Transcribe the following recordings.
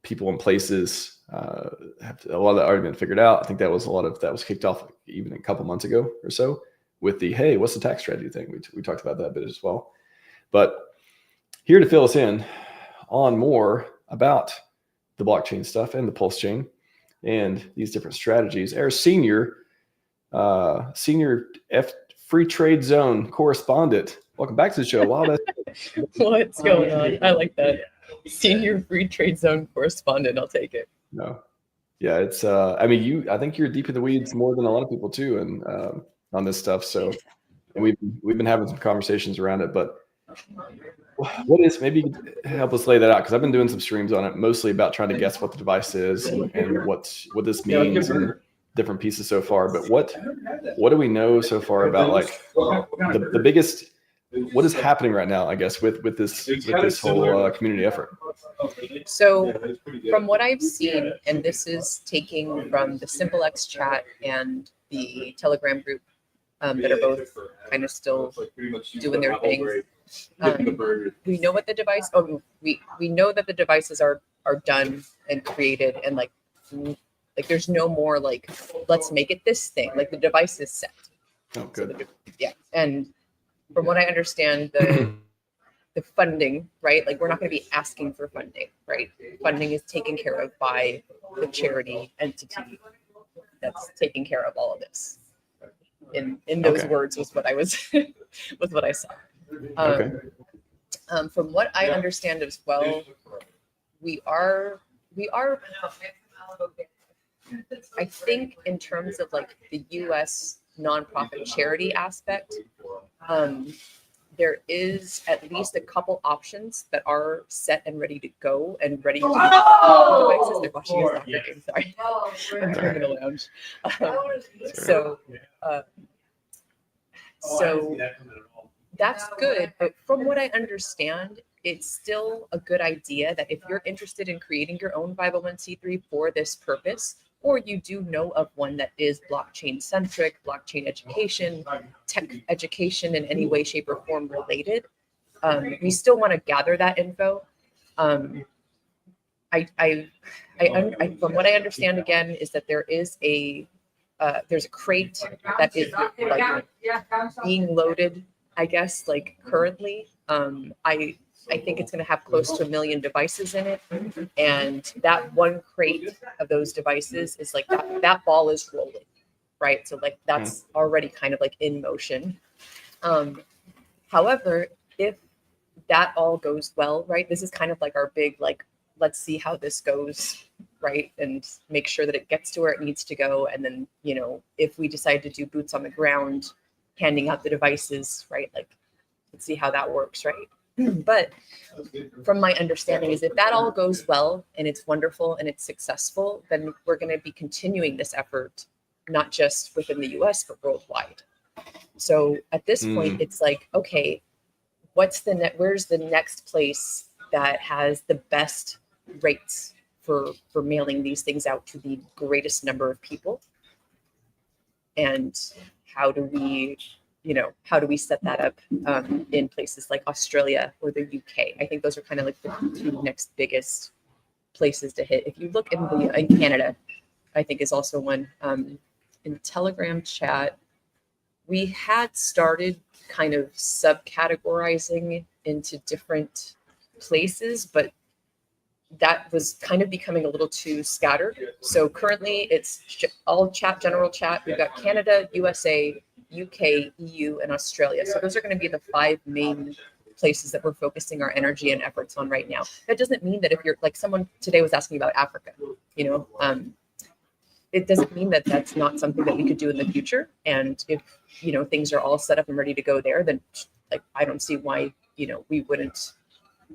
people and places have a lot of that already been figured out. I think that was kicked off even a couple months ago or so with the, hey, what's the tax strategy thing? We talked about that a bit as well. But here to fill us in on more about the blockchain stuff and the PulseChain and these different strategies, our senior free trade zone correspondent. Welcome back to the show. Wow, what's going on? I like that. Senior free trade zone correspondent. I'll take it. No, yeah, it's. I mean, I think you're deep in the weeds more than a lot of people too, and on this stuff. So we've been having some conversations around it, but. What is, maybe you could help us lay that out, because I've been doing some streams on it, mostly about trying to guess what the device is and what this means and different pieces so far. But what do we know so far about like the biggest, what is happening right now, I guess, with this whole community effort? So from what I've seen, and this is taking from the SimpleX chat and the Telegram group that are both kind of still doing their thing. We know what the device. Oh, we know that the devices are done and created, and like there's no more like let's make it this thing. Like the device is set. Oh, good. So yeah, and from what I understand, the funding, right? Like we're not going to be asking for funding, right? Funding is taken care of by the charity entity that's taking care of all of this. In those words was what I was was what I saw. From what I understand as well, we are I think in terms of like the US nonprofit charity aspect, there is at least a couple options that are set and ready to go and ready to devices. They're watching a soccer game, sorry. I'm in the lounge. So that's good, but from what I understand, it's still a good idea that if you're interested in creating your own 501c3 for this purpose, or you do know of one that is blockchain centric, blockchain education, tech education in any way, shape, or form related, we still want to gather that info. From what I understand, again, is that there is there's a crate that is like being loaded, I guess, like currently. I think it's going to have close to 1 million devices in it. And that one crate of those devices is like that ball is rolling, right? So like that's already kind of like in motion. However, if that all goes well, right, this is kind of like our big, like, let's see how this goes, right? And make sure that it gets to where it needs to go. And then, you know, if we decide to do boots on the ground, handing out the devices, right? Like, let's see how that works, right? But from my understanding is if that all goes well and it's wonderful and it's successful, then we're going to be continuing this effort, not just within the US, but worldwide. So at this point, it's like, okay, where's the next place that has the best rates for mailing these things out to the greatest number of people? And how do we set that up in places like Australia or the UK? I think those are kind of like the two next biggest places to hit. If you look in Canada, I think is also one. In the Telegram chat, we had started kind of subcategorizing into different places, but that was kind of becoming a little too scattered. So currently it's all chat, general chat. We've got Canada, USA, UK, EU, and Australia. So those are going to be the 5 main places that we're focusing our energy and efforts on right now. That doesn't mean that if you're like someone today was asking about Africa, it doesn't mean that that's not something that we could do in the future. And if, things are all set up and ready to go there, then like, I don't see why, we wouldn't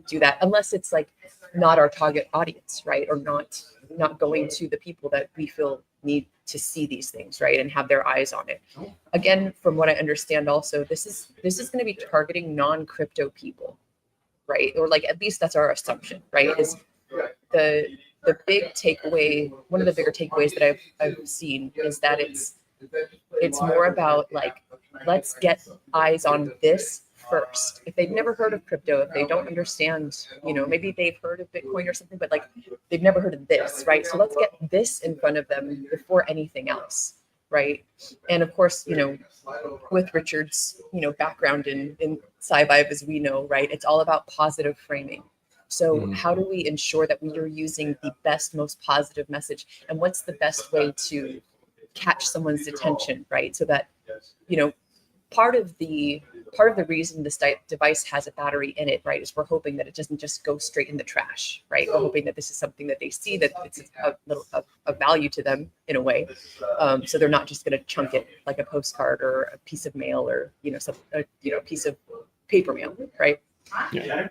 do that unless it's like not our target audience, right? Or not going to the people that we feel need to see these things, right? And have their eyes on it. Again, from what I understand also, this is going to be targeting non-crypto people, right? Or like, at least that's our assumption, right? Is the big takeaway, one of the bigger takeaways that I've seen is that it's more about like, let's get eyes on this first. If they've never heard of crypto, if they don't understand, maybe they've heard of Bitcoin or something, but like they've never heard of this, right? So let's get this in front of them before anything else, right? And of course, with Richard's, background in Scivive, as we know, right, it's all about positive framing. So how do we ensure that we are using the best, most positive message? And what's the best way to catch someone's attention, right? So that, part of the reason this device has a battery in it, right, is we're hoping that it doesn't just go straight in the trash, right? We're hoping that this is something that they see, that it's a little of value to them in a way. So they're not just going to chunk it like a postcard or a piece of mail or, a piece of paper mail, right? Yeah.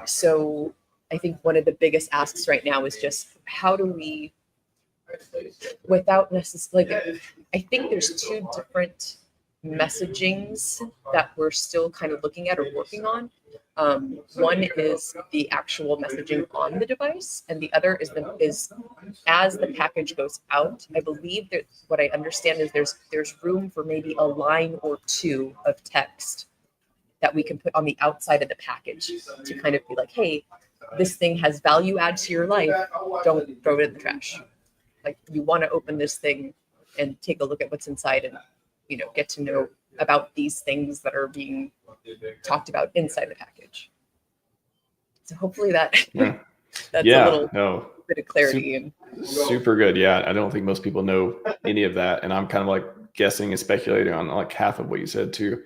So I think one of the biggest asks right now is just how do we, without necessarily, I think there's two different messagings that we're still kind of looking at or working on. One is the actual messaging on the device, and the other is as the package goes out. I believe that what I understand is there's room for maybe a line or two of text that we can put on the outside of the package to kind of be like, hey, this thing has value add to your life. Don't throw it in the trash. Like, you want to open this thing and take a look at what's inside and, get to know about these things that are being talked about inside the package. So hopefully that's a little bit of clarity. Super good. Yeah. I don't think most people know any of that. And I'm kind of like guessing and speculating on like half of what you said too.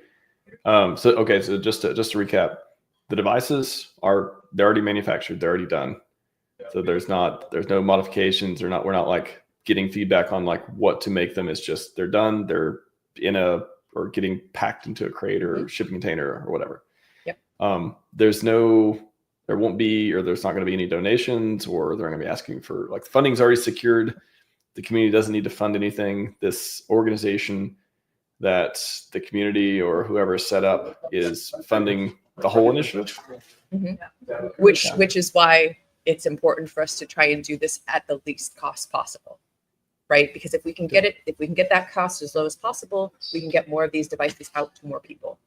So just to recap, the devices they're already manufactured. They're already done. So there's no modifications. We're not like getting feedback on like what to make them. It's just, they're done. They're or getting packed into a crate or shipping container or whatever. Yep. There's not going to be any donations, or they're going to be asking for, like, funding's already secured. The community doesn't need to fund anything. This organization that the community or whoever is set up is funding the whole initiative. Which is why it's important for us to try and do this at the least cost possible, right? Because if we can get that cost as low as possible, we can get more of these devices out to more people.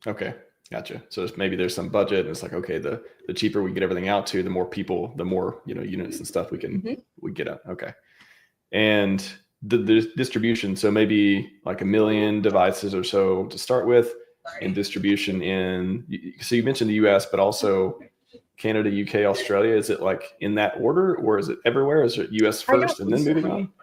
Okay, gotcha. So maybe there's some budget, and it's like, okay, the cheaper we get everything out to, the more people, the more units and stuff we get out. Okay, and the distribution. So maybe like 1 million devices or so to start with, and distribution so you mentioned the US, but also Canada, UK, Australia. Is it like in that order, or is it everywhere? Is it US first and then moving on?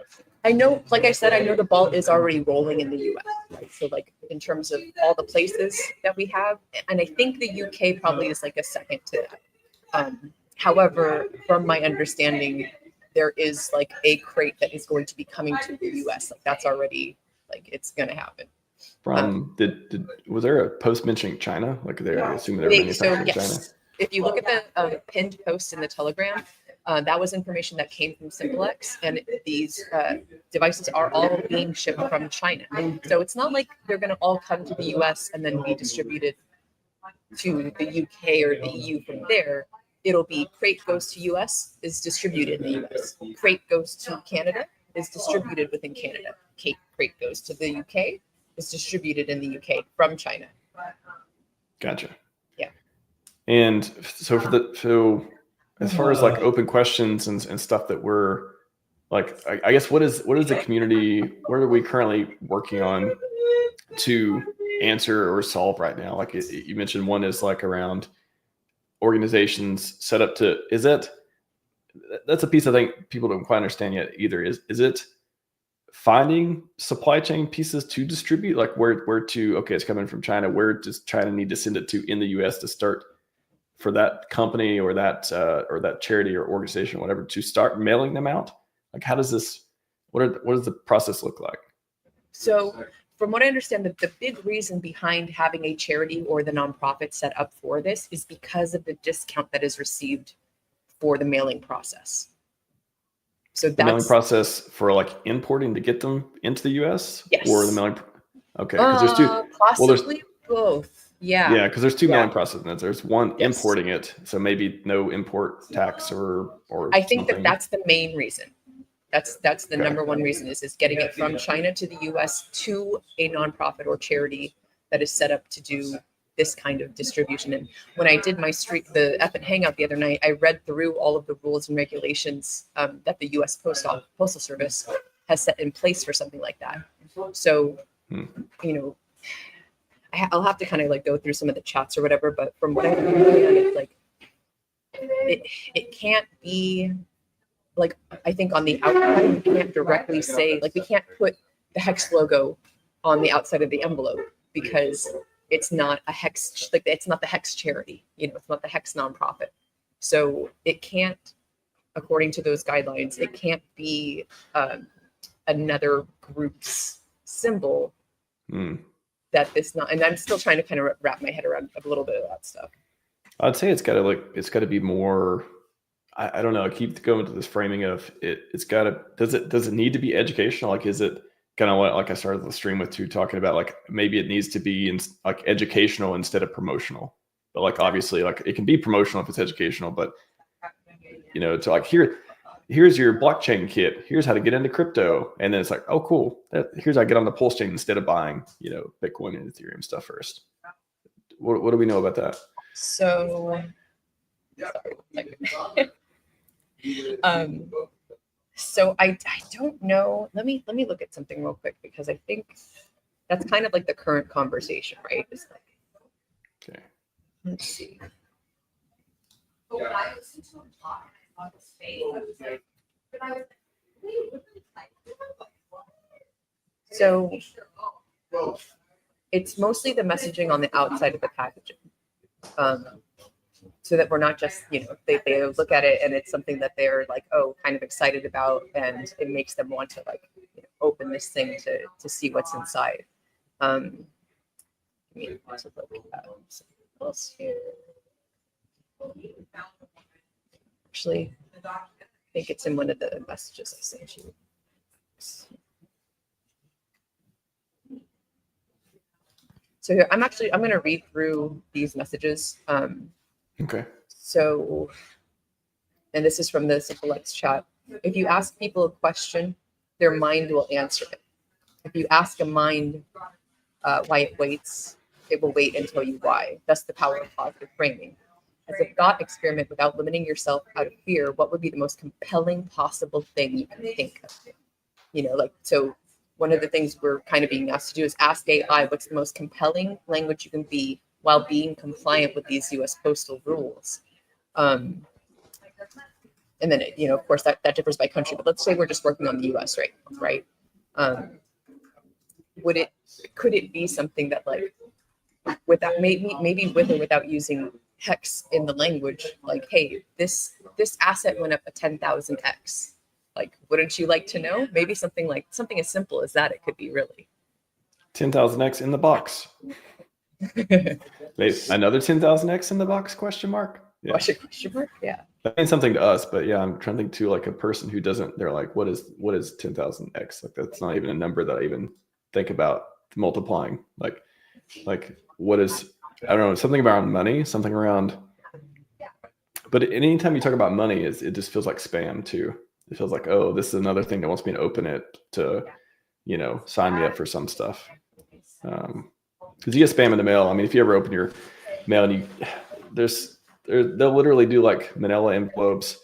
I know, like I said, I know the ball is already rolling in the US, right? So like in terms of all the places that we have, and I think the UK probably is like a second to that. However, from my understanding, there is like a crate that is going to be coming to the US. Like, that's already, like, it's going to happen. Was there a post mentioning China? Like, I assume they're manufacturing in China. If you look at the pinned post in the Telegram, that was information that came from PulseX, and these devices are all being shipped from China. So it's not like they're going to all come to the US and then be distributed to the UK or the EU from there. It'll be crate goes to US, is distributed in the US. Crate goes to Canada, is distributed within Canada. Crate goes to the UK, is distributed in the UK from China. Gotcha. Yeah. And so as far as like open questions and stuff that we're like, I guess what is the community, what are we currently working on to answer or solve right now? Like you mentioned, one is like around organizations set up to, that's a piece I think people don't quite understand yet either. Is it finding supply chain pieces to distribute? Like where to, okay, it's coming from China, where does China need to send it to in the US to start for that company or that charity or organization, whatever, to start mailing them out? Like, how does this, what does the process look like? So from what I understand, the big reason behind having a charity or the nonprofit set up for this is because of the discount that is received for the mailing process. So that's the mailing process for like importing to get them into the US? Yes. Or the mailing, okay, because there's two. Possibly both. Yeah. Yeah, because there's two mailing processes. There's one importing it, so maybe no import tax or I think that's the main reason. That's the number one reason is getting it from China to the US to a nonprofit or charity that is set up to do this kind of distribution. And when I did my the F and Hangout the other night, I read through all of the rules and regulations that the U.S. Postal Service has set in place for something like that. So, you know, I'll have to kind of like go through some of the chats or whatever, but from what I understand, it's like it can't be like, I think on the outside, we can't directly say, like, we can't put the hex logo on the outside of the envelope because it's not a hex, like, it's not the hex charity, you know, it's not the hex nonprofit. So it can't, according to those guidelines, it can't be another group's symbol that this not, and I'm still trying to kind of wrap my head around a little bit of that stuff. I'd say it's got to be more, I don't know. I keep going to this framing of it. It's got to, does it need to be educational? Like, is it kind of what, like I started the stream with too, talking about, like, maybe it needs to be like educational instead of promotional, but like, obviously, like, it can be promotional if it's educational, but you know, to like, here's your blockchain kit. Here's how to get into crypto. And then it's like, oh, cool. Here's how I get on the PulseChain instead of buying, you know, Bitcoin and Ethereum stuff first. What do we know about that? So, so I don't know. Let me look at something real quick, because I think that's kind of like the current conversation, right? It's like, okay. Let's see. So it's mostly the messaging on the outside of the packaging. So that we're not just, you know, they look at it and it's something that they're like, oh, kind of excited about, and it makes them want to, like, you know, open this thing to see what's inside. I mean, to look at something else here. Actually, I think it's in one of the messages I sent you. So here, I'm going to read through these messages. Okay. So, and this is from the SimpleX chat. If you ask people a question, their mind will answer it. If you ask a mind why it waits, it will wait until you why. That's the power of positive framing. As a thought experiment without limiting yourself out of fear, what would be the most compelling possible thing you can think of? You know, like, so one of the things we're kind of being asked to do is ask AI what's the most compelling language you can be while being compliant with these U.S. postal rules. And then, you know, of course, that differs by country. But let's say we're just working on the U.S. right? Could it be something that, like, without maybe with or without using hex in the language, like, hey, this asset went up a 10,000x. Like, wouldn't you like to know? Maybe something as simple as that. It could be really 10,000x in the box. Wait, another 10,000x in the box? Question mark. Yeah. Question mark. Yeah. That means something to us, but yeah, I'm trying to think too, like a person who doesn't. They're like, what is 10,000x? Like, that's not even a number that I even think about multiplying. Like what is? I don't know. Something around money. Something around. But anytime you talk about money, it just feels like spam too. It feels like, oh, this is another thing that wants me to open it to, you know, sign me up for some stuff. Because you get spam in the mail. I mean, if you ever open your mail and they'll literally do like manila envelopes,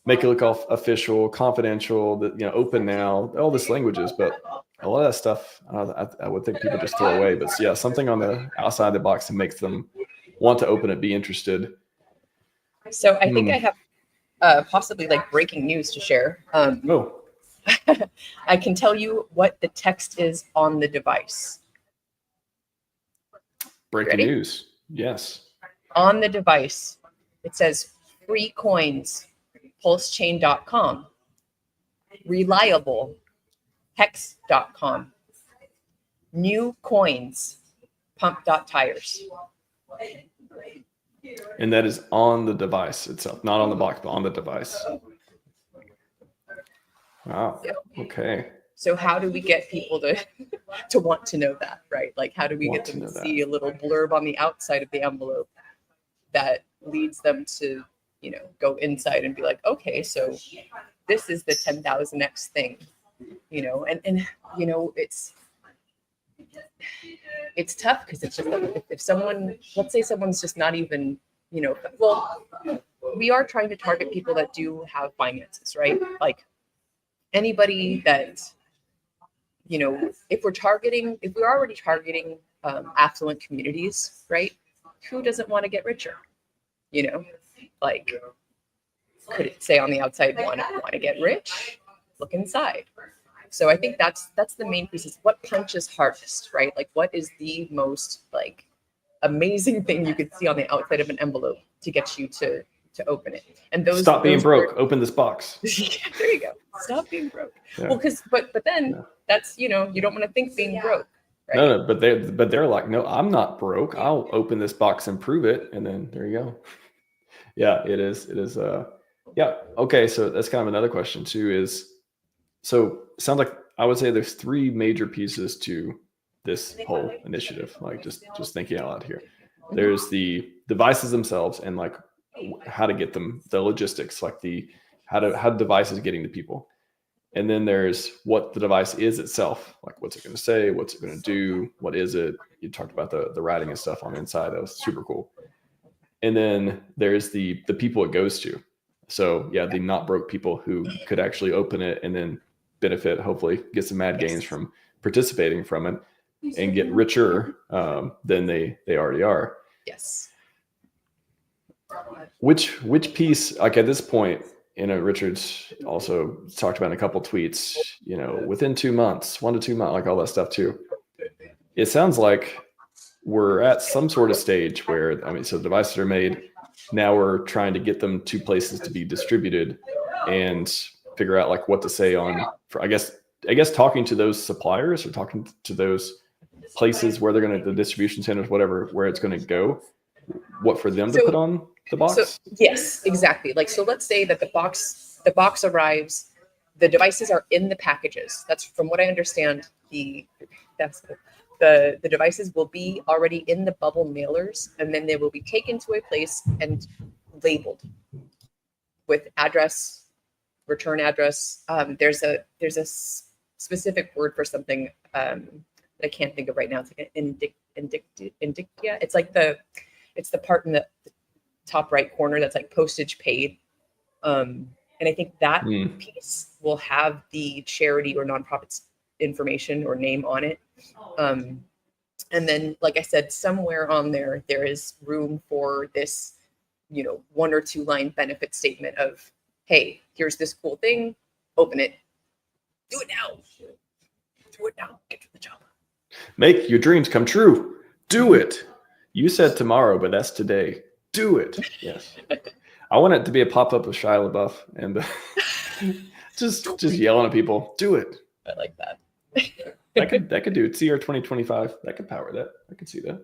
make it look all official, confidential, that, you know, open now, all this languages, but a lot of that stuff I would think people just throw away. But yeah, something on the outside of the box that makes them want to open it, be interested. So I think I have possibly like breaking news to share. I can tell you what the text is on the device. Breaking news. Yes. On the device, it says free coins, PulseChain.com, reliable, hex.com, new coins, pump.tires. And that is on the device itself, not on the box, but on the device. Wow. Yep. Okay. So how do we get people to want to know that, right? Like, how do we get them to see a little blurb on the outside of the envelope that leads them to, you know, go inside and be like, okay, so this is the 10,000x thing, you know, and you know, it's tough because it's just like if someone, let's say someone's just not even, well, we are trying to target people that do have finances, right? Like anybody that, if we're already targeting affluent communities, right? Who doesn't want to get richer? Like, could it say on the outside, want to get rich? Look inside. So I think that's the main piece, is what punches hardest, right? Like, what is the most like amazing thing you could see on the outside of an envelope to get you to open it? And stop being broke. Open this box. There you go. Stop being broke. Yeah. Well, but then that's, you don't want to think being broke. Right? No, but they're like, no, I'm not broke. I'll open this box and prove it, and then there you go. Yeah, it is. Yeah. Okay. So that's kind of another question too. So it sounds like I would say there's 3 major pieces to this whole initiative. Like just thinking out loud here. There's the devices themselves and like how to get them, the logistics, like how the device is getting to people. And then there's what the device is itself, like what's it going to say, what's it going to do, what is it? You talked about the writing and stuff on the inside. That was super cool. And then there's the people it goes to. So yeah, the not broke people who could actually open it and then benefit, hopefully get some mad gains from participating from it and get richer than they already are. Yes. Which piece, like at this point, Richard's also talked about in a couple tweets, within 2 months, 1 to 2 months, like all that stuff too. It sounds like we're at some sort of stage where, so the devices are made. Now we're trying to get them to places to be distributed and figure out like what to say I guess talking to those suppliers or talking to those places where they're the distribution centers, whatever, where it's going to go, what for them to put on the box. So, yes, exactly. Like, so let's say that the box arrives, the devices are in the packages. That's from what I understand. The devices will be already in the bubble mailers, and then they will be taken to a place and labeled with address, return address. There's a specific word for something that I can't think of right now. It's like an indictia. It's the part in the top right corner that's like postage paid. And I think that piece will have the charity or nonprofit's information or name on it. And then, like I said, somewhere on there is room for this, 1 or 2 line benefit statement of, hey, here's this cool thing, open it, do it now, get to the job. Make your dreams come true. Do it. You said tomorrow, but that's today. Do it. Yes. I want it to be a pop-up of Shia LaBeouf and just yelling at people. Do it. I like that. that could do it. CR 2025. That could power that. I could see that.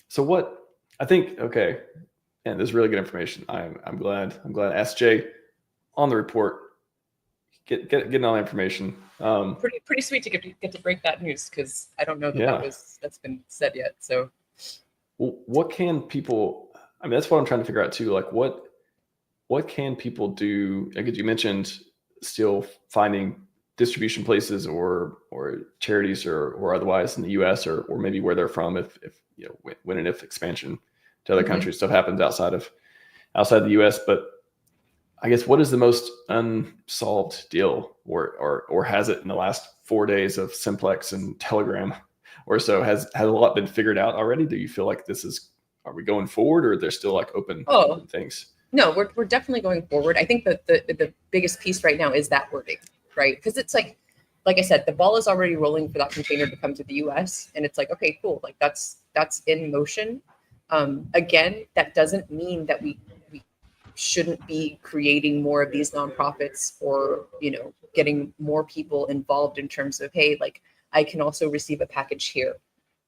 So what I think, okay, and this is really good information. I'm glad SJ on the report. Getting all the information. Pretty sweet to get to break that news, because I don't know that's been said yet. So, well, what can people? That's what I'm trying to figure out too. Like, what can people do? Like, you mentioned still finding distribution places or charities or otherwise in the U.S. or maybe where they're from. If when and if expansion to other countries stuff happens outside the U.S. But I guess what is the most unsolved deal, or has it in the last 4 days of Simplex and Telegram or so? Has a lot been figured out already? Do you feel like are we going forward, or there's still like open things? No, we're definitely going forward. I think that the biggest piece right now is that wording, right? Because it's like I said, the ball is already rolling for that container to come to the US, and it's like, okay, cool, like that's in motion. Again, that doesn't mean that we shouldn't be creating more of these nonprofits or, getting more people involved in terms of, hey, like I can also receive a package here,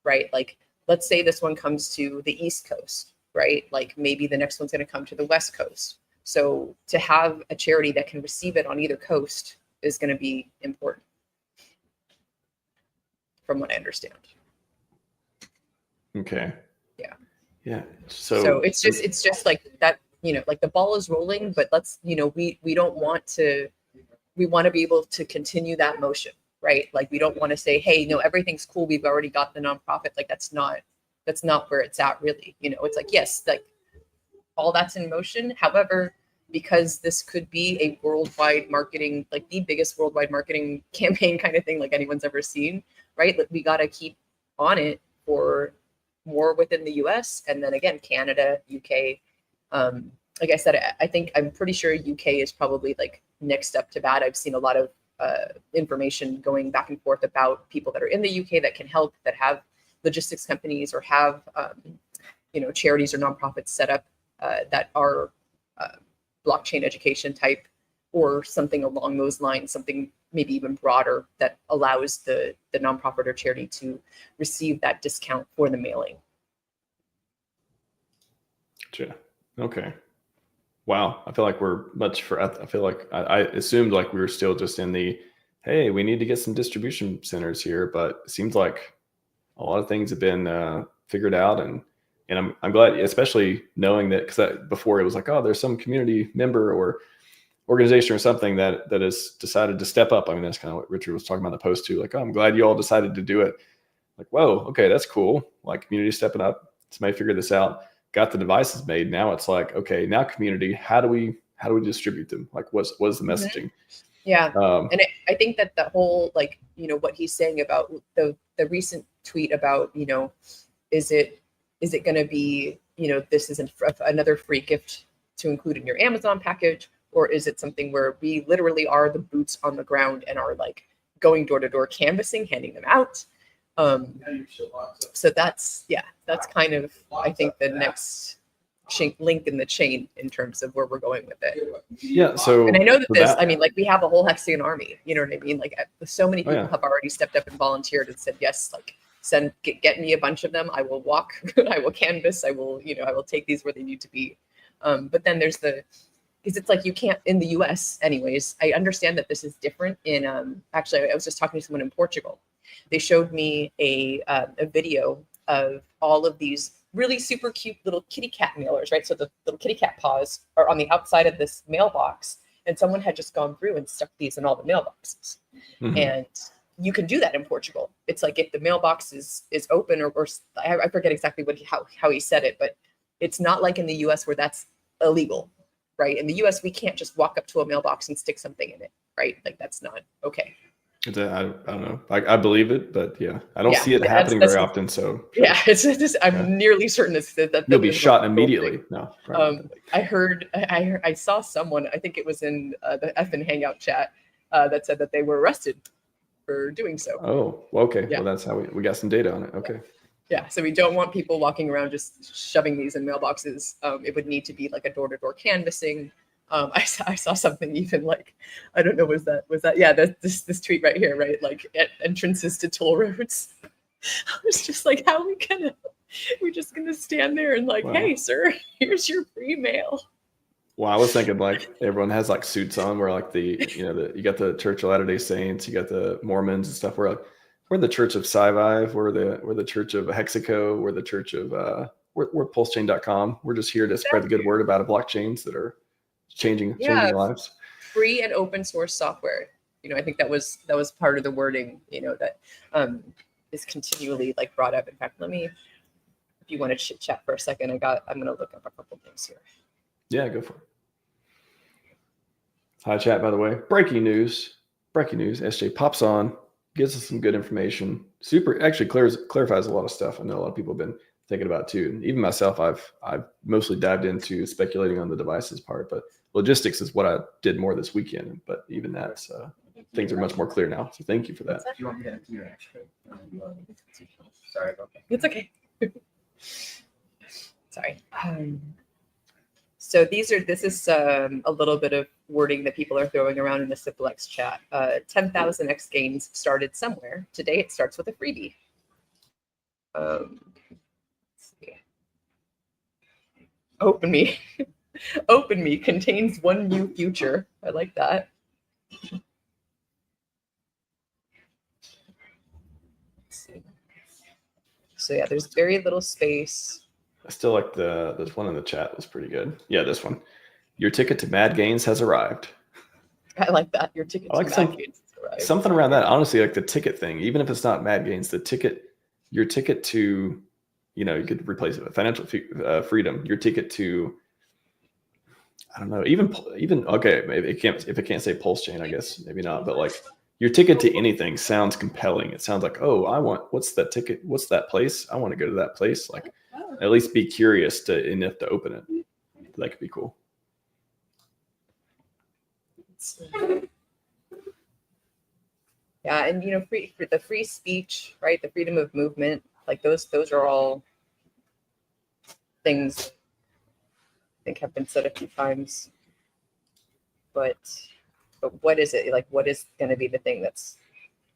right? Like, let's say this one comes to the East Coast, right? Like maybe the next one's going to come to the West Coast. So to have a charity that can receive it on either coast is going to be important, from what I understand. Okay. Yeah. So it's just like that, like the ball is rolling, but let's, we don't want to, we want to be able to continue that motion, right? Like we don't want to say, hey, no, everything's cool. We've already got the nonprofit. Like that's not where it's at really. You know, it's like, yes, like all that's in motion. However, because this could be a worldwide marketing, like the biggest worldwide marketing campaign kind of thing like anyone's ever seen, right? Like we got to keep on it for more within the US and then again, Canada, UK. Like I said, I'm pretty sure UK is probably like next up to bat. I've seen a lot of information going back and forth about people that are in the UK that can help, that have logistics companies or have, charities or nonprofits set up that are blockchain education type or something along those lines, something maybe even broader that allows the nonprofit or charity to receive that discount for the mailing. Gotcha. Okay. Wow. I feel like we're I feel like I assumed like we were still just in the, hey, we need to get some distribution centers here, but it seems like a lot of things have been figured out, and I'm glad, especially knowing that, because before it was like, oh, there's some community member or organization or something that has decided to step up. I mean, that's kind of what Richard was talking about in the post too. Like, oh, I'm glad you all decided to do it. Like, whoa, okay, that's cool. Like community stepping up. Somebody figured this out, got the devices made. Now it's like, okay, now community, how do we distribute them? Like, what's the messaging? Yeah. And I think that the whole, like, what he's saying about the recent tweet about, is it going to be, this is another free gift to include in your Amazon package, or is it something where we literally are the boots on the ground and are like going door to door canvassing, handing them out? So that's kind of, I think, the next link in the chain in terms of where we're going with it. Yeah. So, and I know that I mean, like we have a whole Hexagon army, you know what I mean? Like so many people have already stepped up and volunteered and said, yes, like get me a bunch of them. I will walk, I will canvas, I will take these where they need to be. But then there's because it's like you can't, in the US anyways, I understand that this is different in, actually, I was just talking to someone in Portugal. They showed me a video of all of these really super cute little kitty cat mailers, right? So the little kitty cat paws are on the outside of this mailbox, and someone had just gone through and stuck these in all the mailboxes. Mm-hmm. And you can do that in Portugal. It's like if the mailbox is open, or I forget exactly how he said it, but it's not like in the US where that's illegal, right? In the US, we can't just walk up to a mailbox and stick something in it, right? Like that's not okay. I don't know. I believe it, but yeah, I don't see it happening very often. So yeah, it's just, I'm nearly certain that you'll be shot immediately. No, right. I saw someone, I think it was in the effing Hangout chat, that said that they were arrested for doing so. Oh, okay. Yeah. Well, that's how we got some data on it. Okay. Yeah. So we don't want people walking around just shoving these in mailboxes. It would need to be like a door-to-door canvassing. I saw something even like, I don't know, was that yeah, this tweet right here, right? Like at entrances to toll roads. I was just like, how are we just gonna stand there and like, wow. Hey sir, here's your free mail. Well, I was thinking like everyone has like suits on, where like you got the Church of Latter-day Saints, you got the Mormons and stuff. We're the Church of Scivive, we're the Church of Hexaco, we're the Church of we're PulseChain.com. We're just here to spread the good word about blockchains that are changing lives. Free and open source software. I think that was part of the wording, that is continually like brought up. In fact, if you want to chit chat for a second, I'm going to look up a couple things here. Yeah, go for it. Hi chat, by the way. Breaking news. SJ pops on, gives us some good information. Actually clarifies a lot of stuff. I know a lot of people have been thinking about too. Even myself, I've mostly dived into speculating on the devices part, but logistics is what I did more this weekend. But even that's things are much more clear now. So thank you for that. Do you want me to empty your extra? Sorry about that. It's okay. Sorry. So this is a little bit of wording that people are throwing around in the PulseX chat. 10,000 X gains started somewhere. Today it starts with a freebie. Open Me contains one new future. I like that. So yeah, there's very little space. I still like this one in the chat was pretty good. Yeah, this one. Your ticket to Mad Gains has arrived. I like that. Your ticket to Mad Gains. arrive. Something around that, honestly, like the ticket thing, even if it's not mad gains, your ticket to, you could replace it with financial freedom, your ticket to, I don't know, even okay, maybe if it can't say PulseChain, I guess maybe not, but like your ticket to anything sounds compelling. It sounds like, oh, what's that ticket? What's that place? I want to go to that place. Like, at least be curious enough to open it. That could be cool. Yeah, and the free speech, right? The freedom of movement, like those are all things I think have been said a few times. But what is it? Like, what is going to be the thing that's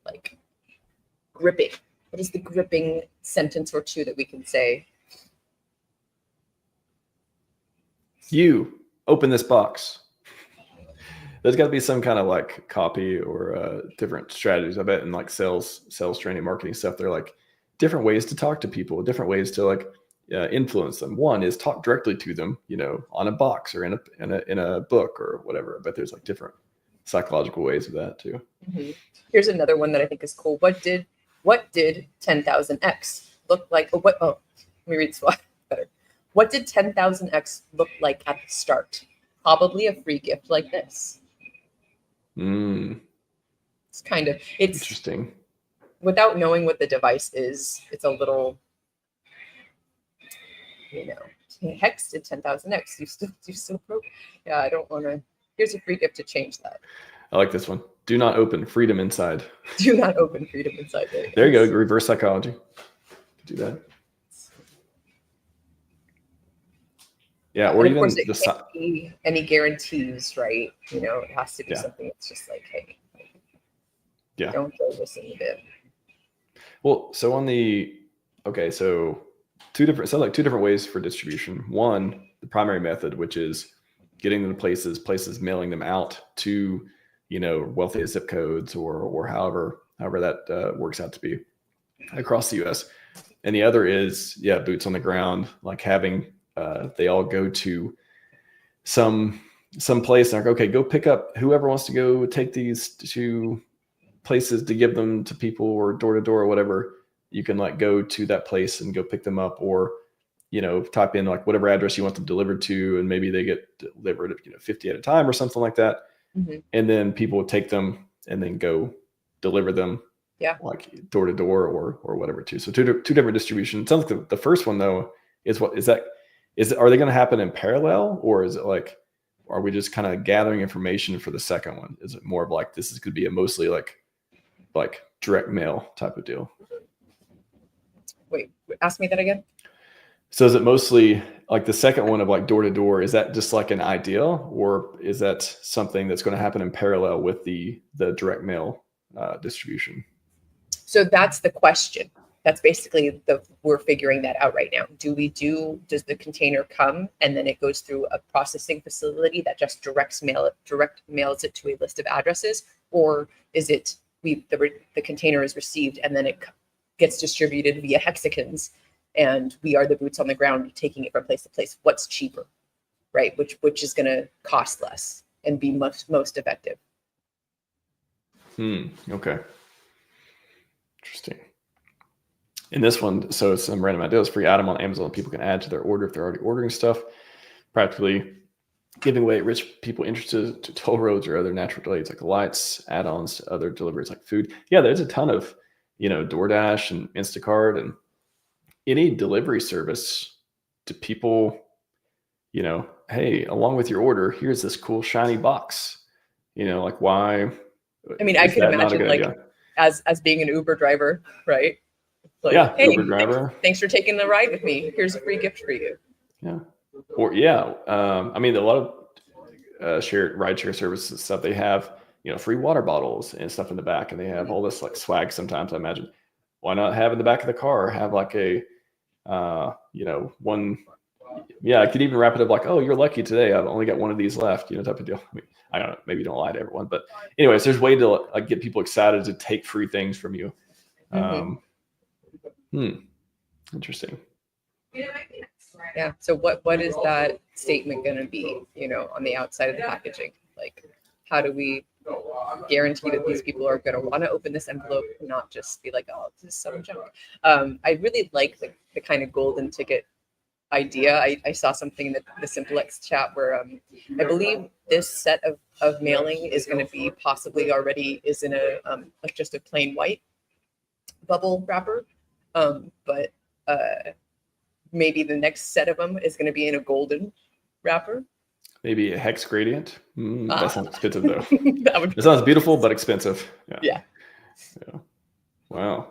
like gripping? What is the gripping sentence or two that we can say? You open this box. There's got to be some kind of like copy or different strategies. I bet in like sales training, marketing stuff, they're like different ways to talk to people, different ways to like influence them. One is talk directly to them, on a box or in a book or whatever. I bet there's like different psychological ways of that too. Mm-hmm. Here's another one that I think is cool. What did 10,000x look like? Let me read this one better. What did 10,000x look like at the start? Probably a free gift like this. It's interesting. Without knowing what the device is, it's a little, Hex did 10,000x. You still broke. Yeah, I don't want to. Here's a free gift to change that. I like this one. Do not open freedom inside. Do not open freedom inside. There you go. Reverse psychology. Do that. Yeah, or even it can't be any guarantees, right? It has to be something that's just like, hey, don't throw this in the bin. Well, so two different ways for distribution. One, the primary method, which is getting them to places mailing them out to, wealthiest zip codes or however that works out to be across the US. And the other is, boots on the ground, like having they all go to some place and like, okay, go pick up whoever wants to go take these to places to give them to people or door to door or whatever. You can like go to that place and go pick them up, or type in like whatever address you want them delivered to, and maybe they get delivered 50 at a time or something like that. Mm-hmm. And then people would take them and then go deliver them like door to door or whatever too. So two different distributions. It sounds like the first one though are they going to happen in parallel, or is it like, are we just kind of gathering information for the second one? Is it more of like could be a mostly like direct mail type of deal? Wait, ask me that again. So is it mostly like the second one of like door to door? Is that just like an ideal, or is that something that's going to happen in parallel with the direct mail distribution? So that's the question. That's basically we're figuring that out right now. Does the container come and then it goes through a processing facility that just direct mails it to a list of addresses, or is it the container is received and then it gets distributed via hexagons, and we are the boots on the ground taking it from place to place? What's cheaper, right? Which is going to cost less and be most effective? Okay. Interesting. In this one, so it's some random ideas, free item on Amazon. People can add to their order if they're already ordering stuff. Practically giving away rich people interested to toll roads or other natural delays like lights, add-ons to other deliveries like food. Yeah, there's a ton of, DoorDash and Instacart and any delivery service to people, hey, along with your order, here's this cool shiny box. Like why? I mean, I could imagine like as being an Uber driver, right? Like, hey, Uber driver. Thanks for taking the ride with me. Here's a free gift for you. Yeah. Or I mean, a lot of rideshare services stuff, they have, free water bottles and stuff in the back, and they have all this like swag sometimes. I imagine, why not have in the back of the car, have like a, one, I could even wrap it up like, oh, you're lucky today, I've only got one of these left, type of deal. I mean, I don't know, maybe don't lie to everyone, but anyways, there's a way to like get people excited to take free things from you. Interesting. Yeah. So what is that statement going to be, on the outside of the packaging? Like, how do we guarantee that these people are going to want to open this envelope and not just be like, oh, this is so junk. I really like the kind of golden ticket idea. I saw something in the SimpleX chat where I believe this set of mailing is going to be possibly already is in a like just a plain white bubble wrapper, but maybe the next set of them is going to be in a golden wrapper. Maybe a hex gradient. That sounds expensive though. It sounds beautiful, but expensive. Yeah. Wow.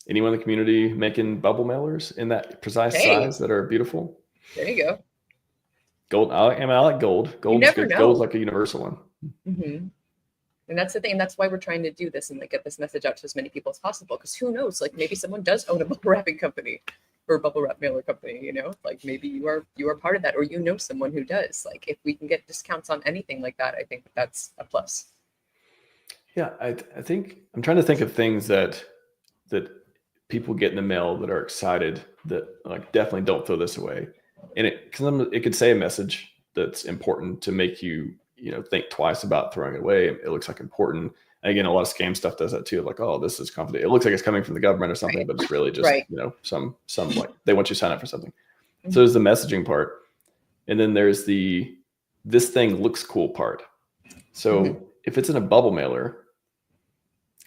Anyone in the community making bubble mailers in that precise size that are beautiful? There you go. Gold. I like gold. Gold's good. Gold's like a universal one. Mm-hmm. And that's the thing. And that's why we're trying to do this and like get this message out to as many people as possible. Because who knows? Like maybe someone does own a bubble wrapping company or a bubble wrap mailer company. You know, like maybe you are part of that, or you know someone who does. Like if we can get discounts on anything like that, I think that's a plus. Yeah, I think I'm trying to think of things that people get in the mail that are excited that like definitely don't throw this away, and it could say a message that's important to make you think twice about throwing it away. It looks like important. And again, a lot of scam stuff does that too. Like, oh, this is confidential. It looks like it's coming from the government or something, but it's really just some like they want you to sign up for something. Mm-hmm. So there's the messaging part, and then there's this thing looks cool part. So if it's in a bubble mailer,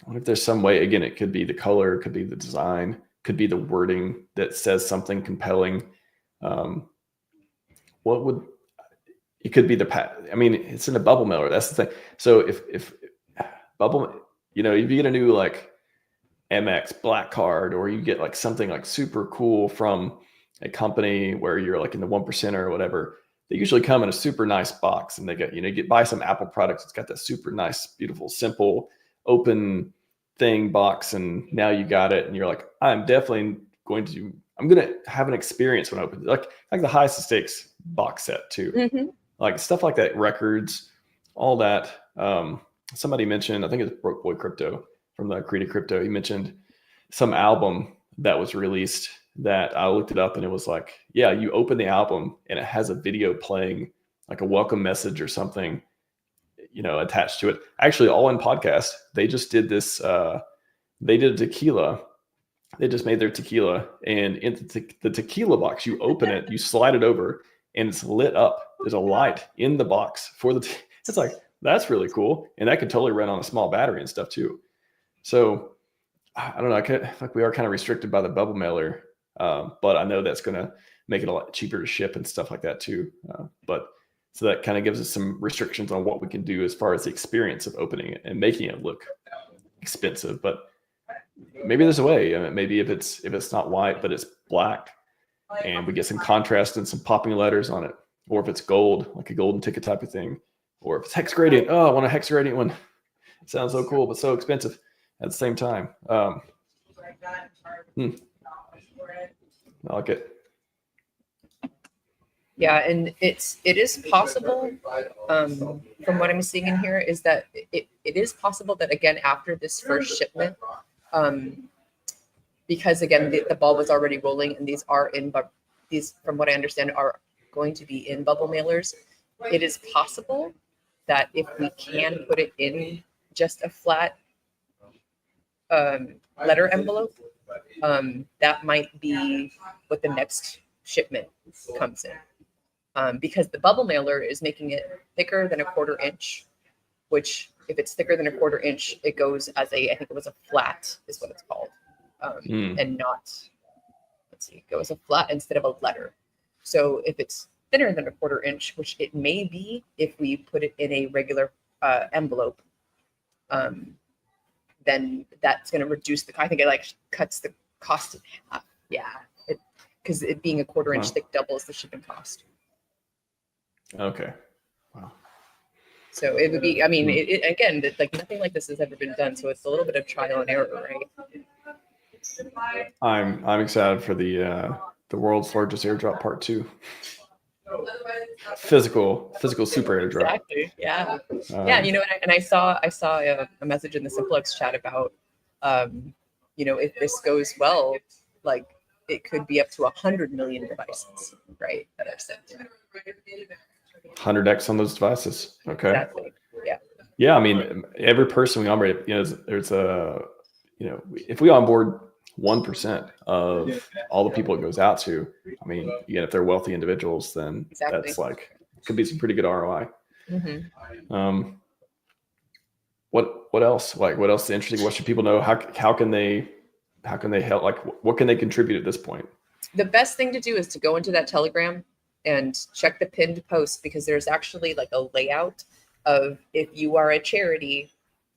what if there's some way, again, it could be the color, it could be the design, could be the wording that says something compelling. It could be it's in a bubble mailer. That's the thing. So if bubble, if you get a new like MX black card, or you get like something like super cool from a company where you're like in the 1% or whatever, they usually come in a super nice box, and they get, you buy some Apple products. It's got that super nice, beautiful, simple, open thing box, and now you got it, and you're like, I'm going to have an experience when I open it. Like the highest stakes box set too. Mm-hmm. Like stuff like that, records, all that. Somebody mentioned, I think it's Broke Boy Crypto from the Creative Crypto. He mentioned some album that was released that I looked it up, and it was like, yeah, you open the album and it has a video playing, like a welcome message or something, attached to it. Actually, all in podcast. They just did this. They did a tequila. They just made their tequila, and in the tequila box, you open it, you slide it over, and it's lit up. There's a light in the box for it's like, that's really cool. And that could totally run on a small battery and stuff too. So I don't know. I feel like we are kind of restricted by the bubble mailer, but I know that's going to make it a lot cheaper to ship and stuff like that too. So that kind of gives us some restrictions on what we can do as far as the experience of opening it and making it look expensive. But maybe there's a way. Maybe if it's not white but it's black, and we get some contrast and some popping letters on it, or if it's gold, like a golden ticket type of thing, or if it's hex gradient. Oh, I want a hex gradient one. It sounds so cool, but so expensive at the same time. I like it. Yeah, and it is possible, from what I'm seeing in here, is that it is possible that, again, after this first shipment, because, again, the ball was already rolling, and these, from what I understand, are going to be in bubble mailers. It is possible that if we can put it in just a flat letter envelope, that might be what the next shipment comes in. Because the bubble mailer is making it thicker than a 1/4 inch, which if it's thicker than a 1/4 inch, it goes as I think it was a flat is what it's called. And not, go as a flat instead of a letter. So if it's thinner than a 1/4 inch, which it may be if we put it in a regular envelope, then that's going to reduce I think it cuts the cost in half. Yeah, because it being a 1/4 inch thick doubles the shipping cost. Okay. Wow. So it would be, again, nothing like this has ever been done. So it's a little bit of trial and error, right? I'm excited for the world's largest airdrop part 2. Physical super airdrop. Exactly. Yeah. And I saw a message in the SimpleX chat about, if this goes well, it could be up to 100 million devices, right? That I've sent. 100x on those devices. Okay. Exactly. Yeah. Yeah, I mean, every person we onboard, there's a, if we onboard 1% of all the people it goes out to, I mean, again, if they're wealthy individuals, then Exactly. that's like, could be some pretty good ROI. What else? Like, what else is interesting? What should people know? How can they help? Like, what can they contribute at this point? The best thing to do is to go into that Telegram and check the pinned post, because there's actually like a layout of, if you are a charity,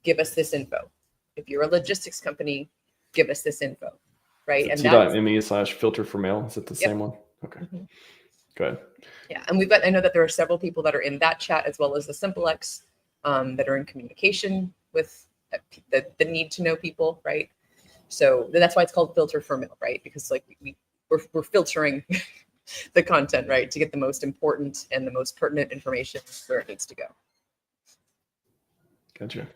give us this info. If you're a logistics company, give us this info, right? And t.me/filter for mail. Is it the same one? Okay. Go ahead. Yeah, and I know that there are several people that are in that chat, as well as the SimpleX, that are in communication with the need to know people, right? So that's why it's called filter for mail, right? Because like we're filtering the content, right, to get the most important and the most pertinent information where it needs to go. Gotcha.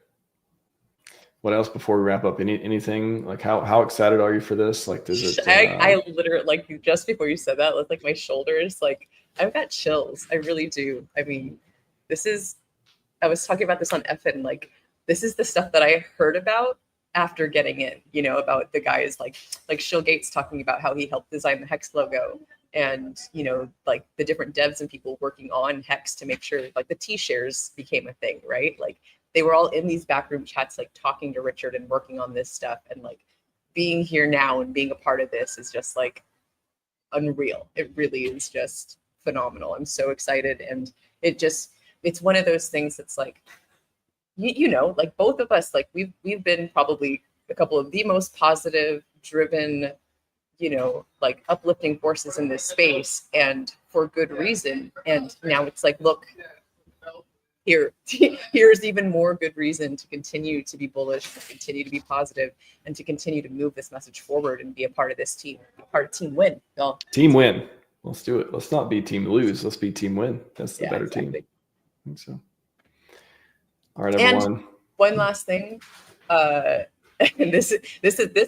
What else before we wrap up? Anything like how excited are you for this? Like, does it? I literally, like, just before you said that, like my shoulders, like I've got chills. I really do. I mean, I was talking about this on FN. Like, this is the stuff that I heard about after getting in. About the guys like Shill Gates talking about how he helped design the Hex logo, and like the different devs and people working on Hex to make sure like the T-shares became a thing, right? Like, they were all in these backroom chats, like talking to Richard and working on this stuff. And like being here now and being a part of this is just like unreal. It really is just phenomenal. I'm so excited. And it's one of those things that's like, like both of us, like we've been probably a couple of the most positive, driven, like uplifting forces in this space, and for good reason. And now it's like, look, here's even more good reason to continue to be bullish, to continue to be positive, and to continue to move this message forward and be a part of this team, be part of Team Win. Y'all. Team Win. Let's do it. Let's not be Team Lose. Let's be Team Win. That's the better team. I think so. All right, everyone. And one last thing. And this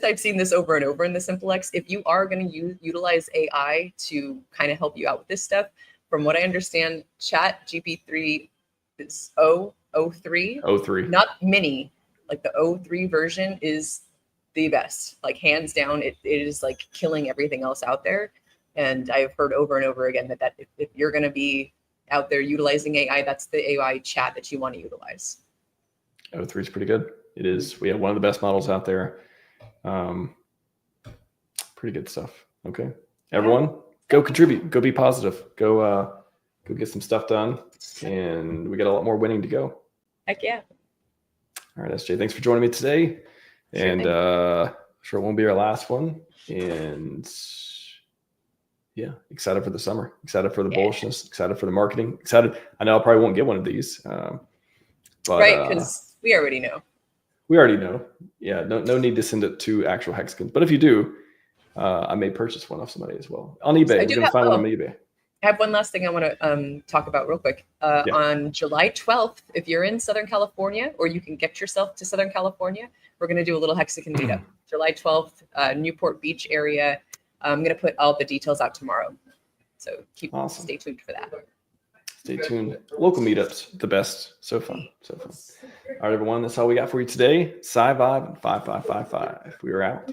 I've seen this over and over in the SimpleX. If you are going to utilize AI to kind of help you out with this stuff, from what I understand, Chat GP3 is 03. 03. Not mini. Like the 03 version is the best. Like hands down, it is like killing everything else out there. And I've heard over and over again that if you're going to be out there utilizing AI, that's the AI chat that you want to utilize. 03 is pretty good. It is. We have one of the best models out there. Pretty good stuff. Okay. Everyone, go contribute. Go be positive. Go get some stuff done. And we got a lot more winning to go. Heck yeah. All right, SJ, thanks for joining me today. And sure it won't be our last one. And yeah, excited for the summer. Excited for the bullishness. Excited for the marketing. Excited. I know I probably won't get one of these. But, right, because we already know. We already know. Yeah, no need to send it to actual hexagons. But if you do, I may purchase one off somebody as well. On eBay. We're going to find one on eBay. I have one last thing I want to talk about real quick. On July 12th, if you're in Southern California, or you can get yourself to Southern California, we're going to do a little hexagon meetup. July 12th, Newport Beach area. I'm going to put all the details out tomorrow. So stay tuned for that. Stay tuned. Local meetups, the best. So fun. So fun. All right, everyone. That's all we got for you today. Scivive 5555. We are out.